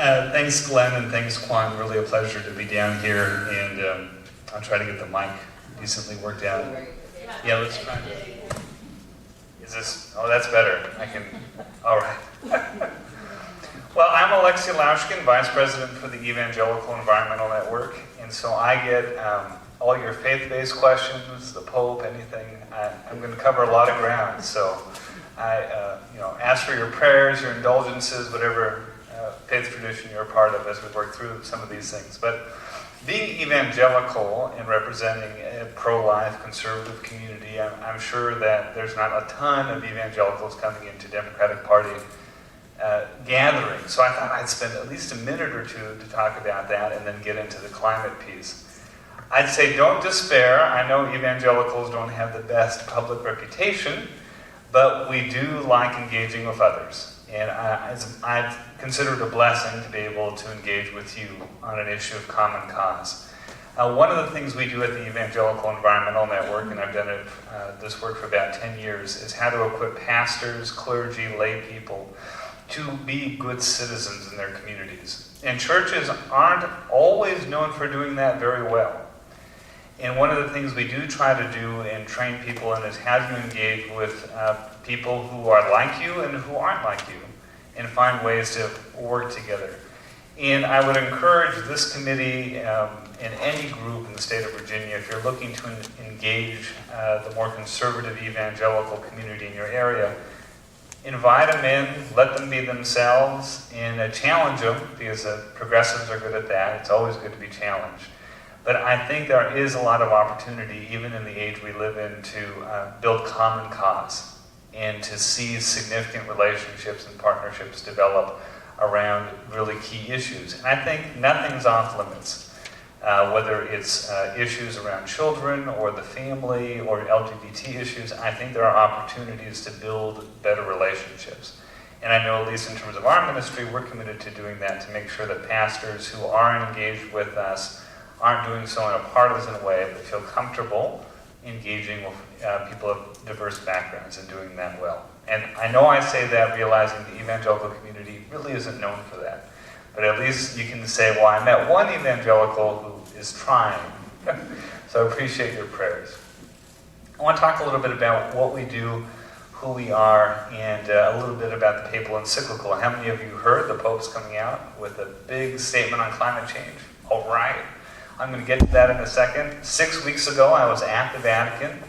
Thanks, Glenn, and thanks, Quan. Really a pleasure to be down here, and I'll try to get the mic decently worked out. Yeah, let's try. Is this? Oh, that's better. I can. All right. Well, I'm Alexei Laushkin, Vice President for the Evangelical Environmental Network, and so I get all your faith-based questions, the Pope, anything. I'm going to cover a lot of ground, so I ask for your prayers, your indulgences, whatever faith tradition you're a part of as we work through some of these things. But being evangelical and representing a pro-life conservative community, I'm sure that there's not a ton of evangelicals coming into Democratic Party gatherings. So I thought I'd spend at least a minute or two to talk about that and then get into the climate piece. I'd say don't despair. I know evangelicals don't have the best public reputation, but we do like engaging with others. And I've considered it a blessing to be able to engage with you on an issue of common cause. One of the things we do at the Evangelical Environmental Network, and I've done this work for about 10 years, is how to equip pastors, clergy, lay people to be good citizens in their communities. And churches aren't always known for doing that very well. And one of the things we do try to do and train people in is how do you engage with people who are like you and who aren't like you, and find ways to work together. And I would encourage this committee and any group in the state of Virginia, if you're looking to engage the more conservative evangelical community in your area, invite them in, let them be themselves, and challenge them, because progressives are good at that. It's always good to be challenged. But I think there is a lot of opportunity, even in the age we live in, to build common cause and to see significant relationships and partnerships develop around really key issues. And I think nothing's off limits, whether it's issues around children or the family or LGBT issues. I think there are opportunities to build better relationships. And I know, at least in terms of our ministry, we're committed to doing that, to make sure that pastors who are engaged with us aren't doing so in a partisan way, but feel comfortable engaging with people of diverse backgrounds and doing that well. And I know I say that realizing the evangelical community really isn't known for that. But at least you can say, well, I met one evangelical who is trying. So I appreciate your prayers. I want to talk a little bit about what we do, who we are, and a little bit about the papal encyclical. How many of you heard the Pope's coming out with a big statement on climate change? All right. I'm going to get to that in a second. 6 weeks ago, I was at the Vatican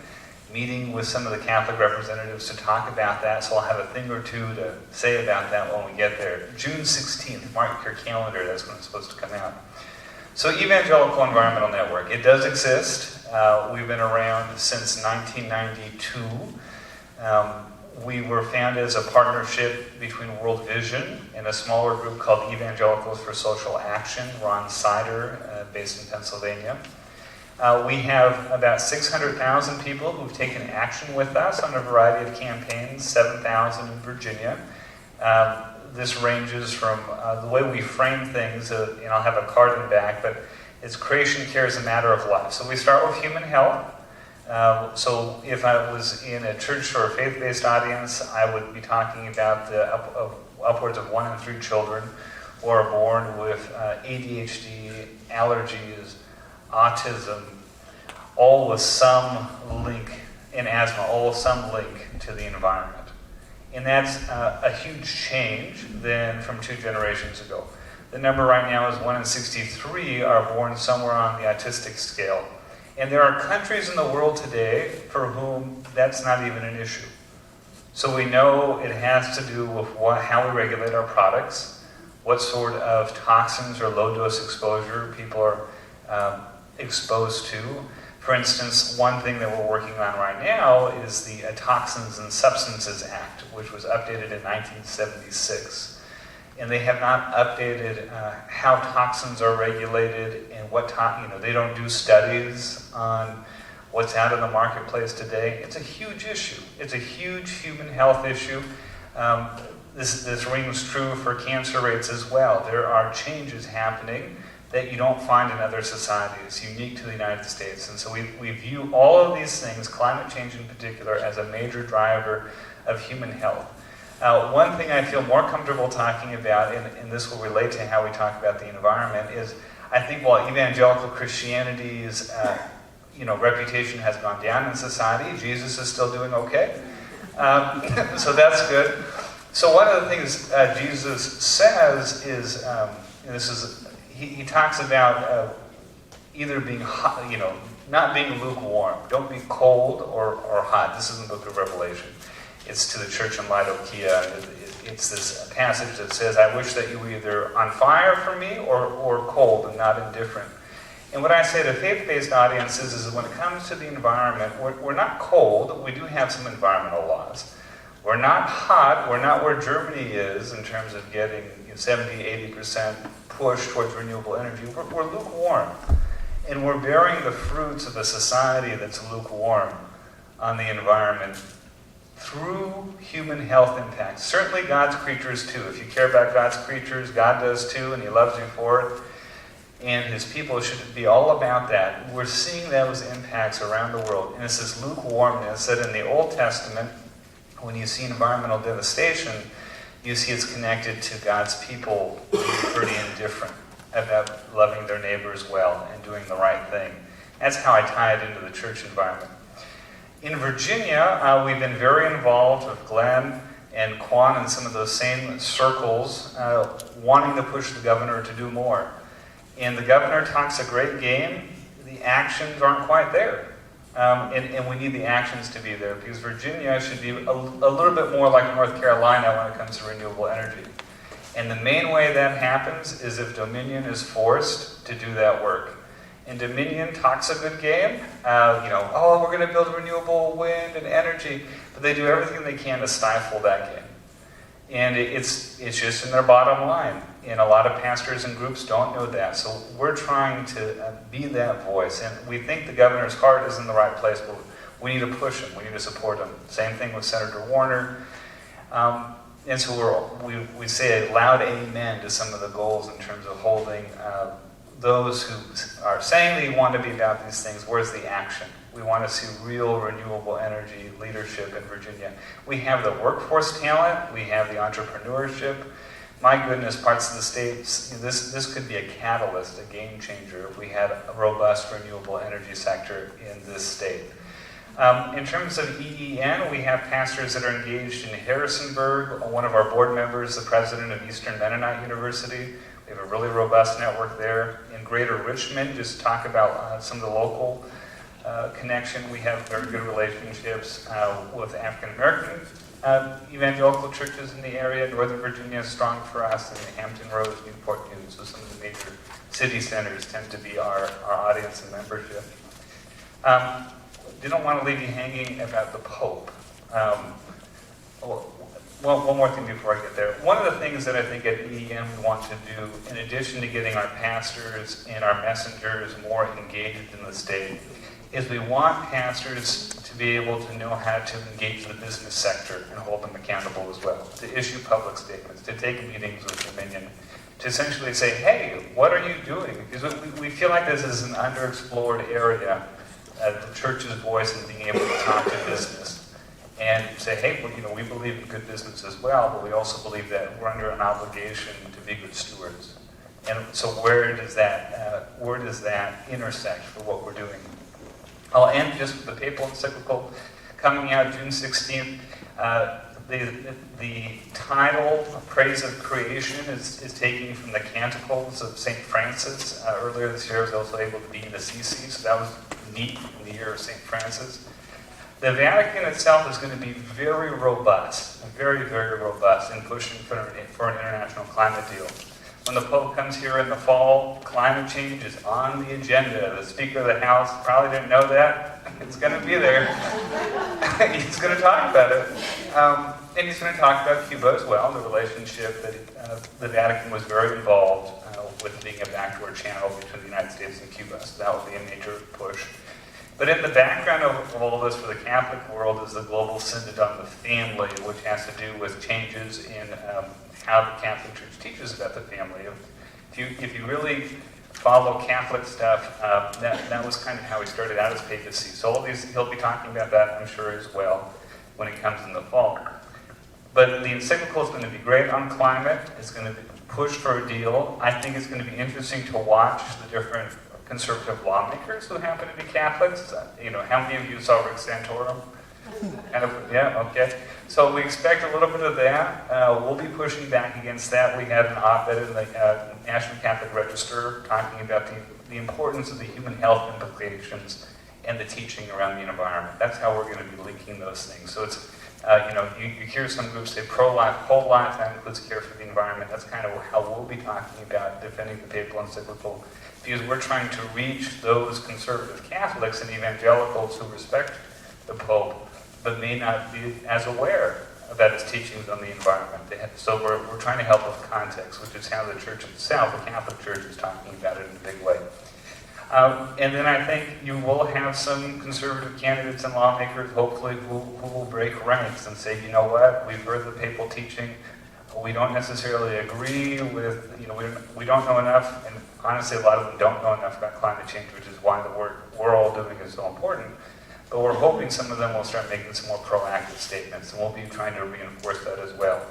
meeting with some of the Catholic representatives to talk about that, so I'll have a thing or two to say about that when we get there. June 16th, mark your calendar, that's when it's supposed to come out. So Evangelical Environmental Network, it does exist. We've been around since 1992. We were founded as a partnership between World Vision and a smaller group called Evangelicals for Social Action, Ron Sider, based in Pennsylvania. We have about 600,000 people who've taken action with us on a variety of campaigns, 7,000 in Virginia. This ranges from the way we frame things, and I'll have a card in back, but it's creation care is a matter of life. So we start with human health. So if I was in a church or a faith-based audience, I would be talking about the upwards of 1 in 3 children who are born with ADHD, allergies, autism, all with some link, in asthma, all with some link to the environment. And that's a huge change than from 2 generations ago. The number right now is 1 in 63 are born somewhere on the autistic scale. And there are countries in the world today for whom that's not even an issue. So we know it has to do with how we regulate our products, what sort of toxins or low-dose exposure people are exposed to. For instance, one thing that we're working on right now is the Toxins and Substances Act, which was updated in 1976. And they have not updated how toxins are regulated and they don't do studies on what's out in the marketplace today. It's a huge issue. It's a huge human health issue. This rings true for cancer rates as well. There are changes happening that you don't find in other societies, unique to the United States. And so we view all of these things, climate change in particular, as a major driver of human health. One thing I feel more comfortable talking about, and this will relate to how we talk about the environment, is I think while evangelical Christianity's reputation has gone down in society, Jesus is still doing okay. So that's good. So one of the things Jesus says is, he talks about either being hot, not being lukewarm. Don't be cold or hot. This is in the book of Revelation. It's to the church in Laodicea. It's this passage that says, I wish that you were either on fire for me or cold and not indifferent. And what I say to faith-based audiences is when it comes to the environment, we're not cold. We do have some environmental laws. We're not hot. We're not where Germany is in terms of getting 70, 80% push towards renewable energy. We're lukewarm. And we're bearing the fruits of a society that's lukewarm on the environment through human health impacts. Certainly God's creatures too. If you care about God's creatures, God does too, and he loves you for it. And his people should be all about that. We're seeing those impacts around the world. And it's this lukewarmness that in the Old Testament, when you see environmental devastation, you see it's connected to God's people being pretty indifferent about loving their neighbors well and doing the right thing. That's how I tie it into the church environment. In Virginia, we've been very involved with Glenn and Quan and some of those same circles, wanting to push the governor to do more. And the governor talks a great game. The actions aren't quite there. And we need the actions to be there, because Virginia should be a little bit more like North Carolina when it comes to renewable energy. And the main way that happens is if Dominion is forced to do that work. And Dominion talks a good game, we're going to build renewable wind and energy, but they do everything they can to stifle that game. And it's just in their bottom line. And a lot of pastors and groups don't know that. So we're trying to be that voice. And we think the governor's heart is in the right place, but we need to push him. We need to support him. Same thing with Senator Warner. And so we say a loud amen to some of the goals in terms of holding those who are saying they want to be about these things. Where's the action? We want to see real renewable energy leadership in Virginia. We have the workforce talent. We have the entrepreneurship. My goodness, parts of the states, this could be a catalyst, a game changer, if we had a robust renewable energy sector in this state. In terms of EEN, we have pastors that are engaged in Harrisonburg. One of our board members, the president of Eastern Mennonite University. We have a really robust network there. In Greater Richmond, just talk about some of the local connection. We have very good relationships with African American evangelical churches in the area. Northern Virginia is strong for us, and Hampton Roads, Newport News, so some of the major city centers tend to be our audience and membership. Didn't want to leave you hanging about the Pope. One more thing before I get there. One of the things that I think at EEM we want to do, in addition to getting our pastors and our messengers more engaged in the state, is we want pastors to be able to know how to engage the business sector and hold them accountable as well, to issue public statements, to take meetings with Dominion, to essentially say, hey, what are you doing? Because we feel like this is an underexplored area, the church's voice and being able to talk to business. And say, hey, we believe in good business as well, but we also believe that we're under an obligation to be good stewards. And so where does that intersect for what we're doing? I'll end just with the papal encyclical coming out June 16th. The title, Praise of Creation, is taken from the Canticles of St. Francis. Earlier this year I was also able to be in Assisi, so that was neat in the year of St. Francis. The Vatican itself is going to be very robust, very, very robust in pushing for an international climate deal. When the Pope comes here in the fall, climate change is on the agenda. The Speaker of the House probably didn't know that. It's going to be there. He's going to talk about it. And he's going to talk about Cuba as well, the relationship that the Vatican was very involved with being a backdoor channel between the United States and Cuba. So that will be a major push. But in the background of all of this for the Catholic world is the Global Synod on the Family, which has to do with changes in how the Catholic Church teaches about the family. If you really follow Catholic stuff, that was kind of how he started out as papacy. So all these, he'll be talking about that, I'm sure, as well, when it comes in the fall. But the encyclical is going to be great on climate. It's going to be pushed for a deal. I think it's going to be interesting to watch the different conservative lawmakers who happen to be Catholics. How many of you saw Rick Santorum? Yeah, okay. So we expect a little bit of that. We'll be pushing back against that. We had an op-ed in the National Catholic Register talking about the importance of the human health implications and the teaching around the environment. That's how we're going to be linking those things. So it's, you hear some groups say pro-life, whole life, that includes care for the environment. That's kind of how we'll be talking about defending the papal encyclical, because we're trying to reach those conservative Catholics and evangelicals who respect the Pope, but may not be as aware about his teachings on the environment. So we're trying to help with context, which is how the Church itself, the Catholic Church, is talking about it in a big way. And then I think you will have some conservative candidates and lawmakers, hopefully, who will break ranks and say, you know what, we've heard the papal teaching, we don't necessarily agree with, we don't know enough, and honestly, a lot of them don't know enough about climate change, which is why the work we're all doing is so important. But we're hoping some of them will start making some more proactive statements, and we'll be trying to reinforce that as well.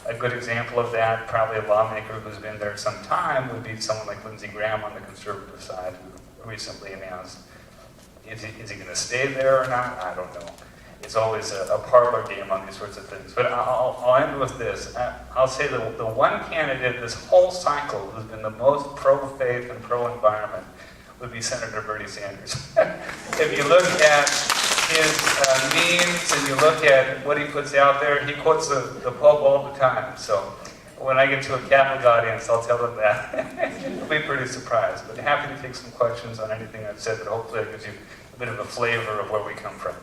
A good example of that, probably a lawmaker who's been there some time, would be someone like Lindsey Graham on the conservative side, who recently announced, is he going to stay there or not? I don't know. It's always a parlor game on these sorts of things. But I'll end with this. I'll say that the one candidate this whole cycle who's been the most pro-faith and pro-environment would be Senator Bernie Sanders. If you look at his memes and you look at what he puts out there, he quotes the Pope all the time. So when I get to a Catholic audience, I'll tell them that. They'll be pretty surprised. But happy to take some questions on anything I've said, but hopefully it gives you a bit of a flavor of where we come from.